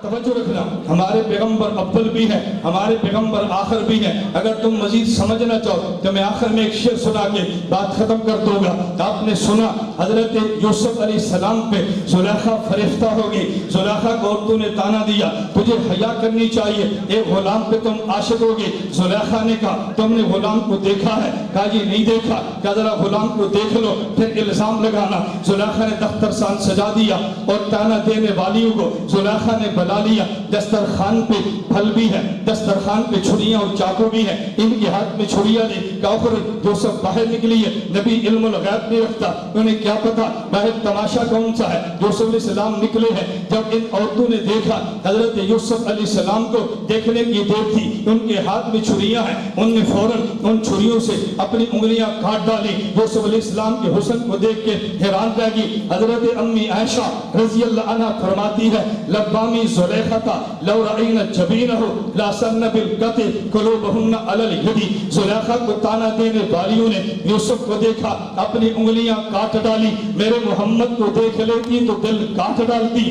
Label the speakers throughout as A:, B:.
A: توجہ رکھنا، ہمارے پیغمبر اول بھی ہیں، ہمارے پیغمبر آخر بھی ہیں۔ اگر تم مزید سمجھنا چاہو تو میں آخر میں ایک شعر سنا کے بات ختم کر دوں گا۔ آپ نے سنا حضرت یوسف علیہ السلام پہ زلیخا فریفتہ ہوگی، زلیخا کو عورتوں نے تانا دیا تجھے حیا کرنی چاہیے، ایک غلام پہ تم عاشق ہوگی۔ زلیخا نے کہا تم نے غلام کو دیکھا ہے؟ کہا جی نہیں دیکھا۔ کہا ذرا غلام کو دیکھ لو پھر الزام لگانا۔ زلیخا نے دخترخوان سجا دیا اور تانا دینے والیوں کو زلیخا نے بلا لیا۔ دسترخوان پہ پھل بھی ہے، دسترخوان پہ چھریاں اور چاقو بھی ہیں، ان کے ہاتھ میں چھریاں دی۔ کہا یوسف باہر نکلی ہے، نبی علم الغیب نہیں رکھتا، انہیں کیا پتا باہر تماشا کون سا ہے۔ یوسف علیہ السلام نکلے ہیں، جب ان عورتوں نے دیکھا حضرت یوسف علیہ السلام کو دیکھنے کی دیر تھی، ان کے ہاتھ میں چھریاں ہیں، ان نے فوراً ان چھریوں سے اپنی انگلیاں کاٹ ڈالی۔ یوسف علیہ السلام کے حسن کو دیکھ کے حیران رہ گئی۔ حضرت امی عائشہ رضی اللہ عنہ فرماتی ہے لبامی زلیخہ لو رأینا جبینہ لا سن بالقطع قلوبہن علی الید۔ زلیخہ کو تانا دینے والیوں نے یوسف کو دیکھا، اپنی انگلیاں کاٹ ڈالی۔ میرے محمد کو دیکھ لیتی تو دل کاٹ ڈالتی۔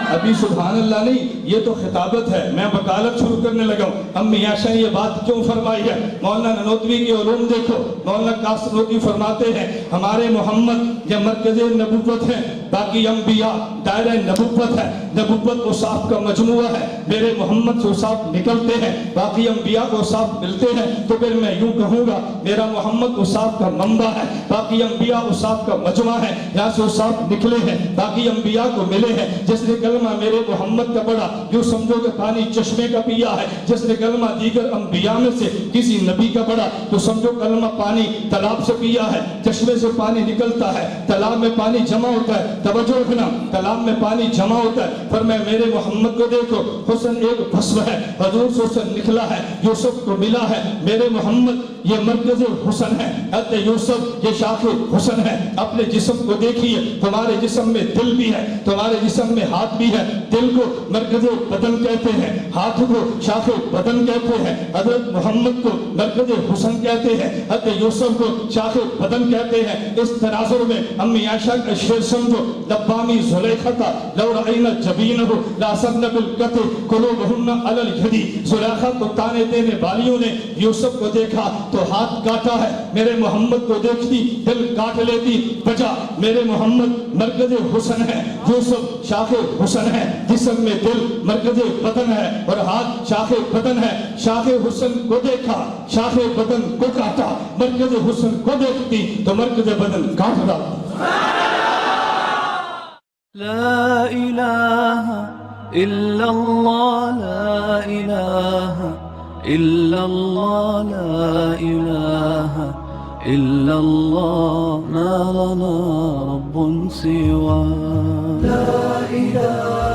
A: ابھی سبحان اللہ نہیں، یہ تو خطابت ہے، میں وکالت شروع کرنے لگا ہوں۔ امی عائشہ نے یہ بات کیوں فرمائی ہے؟ مولانا ننوتوی کی علوم دیکھو، مولانا قاسم ننوتوی فرماتے ہیں ہمارے محمد یہ مرکز نبوت ہے، باقی انبیاء دائرہ نبوت ہے، نبوت اوصاف کا مجموعہ ہے، میرے محمد سے اوصاف نکلتے ہیں، باقی انبیاء کو اوصاف ملتے ہیں، تو پھر میں یوں کہوں گا میرا محمد اوصاف کا منبع ہے، باقی انبیاء اوصاف کا مجموعہ ہے، یہاں سے اوصاف نکلے ہیں، باقی انبیاء کو ملے ہیں۔ جس نے کلمہ میرے محمد کا پڑھا جو سمجھو کہ پانی چشمے کا پیا ہے، جس نے کلمہ دیگر انبیاء میں سے کسی نبی کا پڑھا تو سمجھو کلمہ پانی تالاب سے پیا ہے، چشمے سے پانی نکلتا ہے، تالاب میں پانی جمع ہوتا ہے۔ توجہ رکھنا، تالاب میں پانی جمع ہوتا ہے، پر میں میرے محمد کو دیکھو، حسن ایک بھسم ہے، حضور سے حسن نکلا ہے، یوسف کو ملا ہے، میرے محمد یہ مرکز حسن ہے، حضرت یوسف یہ شاخ حسن ہے۔ اپنے جسم کو دیکھیے، تمہارے جسم میں دل بھی ہے، تمہارے جسم میں ہاتھ بھی ہے، دل کو مرکز بدن کہتے ہیں، ہاتھ کو شاخ بدن کہتے ہیں، حضرت محمد کو مرکز حسن کہتے ہیں، حضرت یوسف کو شاخ بدن کہتے ہیں۔ اس تناظر میں امی عائشہ کا شعر سمجھو لبامی زلیخہ لو رأینا جبینہ لا سن بالقطع قلوبہن علی الید۔ زلیخہ کو تانے دینے والیوں نے یوسف کو دیکھا تو ہاتھ کاٹا ہے، میرے محمد کو دیکھتی دل کاٹ لیتی۔ وجہ میرے محمد مرکز حسن ہے، یوسف شاخ حسن ہے، جسم میں دل مرکز بدن ہے اور ہاتھ شاخ بدن ہے۔ شاخ حسن کو دیکھا، شاخ بدن کو کاٹا، مرکز حسن کو دیکھتی تو مرکز بدن کاٹ ڈالتا۔
B: لا الہ الا اللہ، لا الہ الا اللہ، لا الہ الا اللہ، ما لنا رب سواه، لا الہ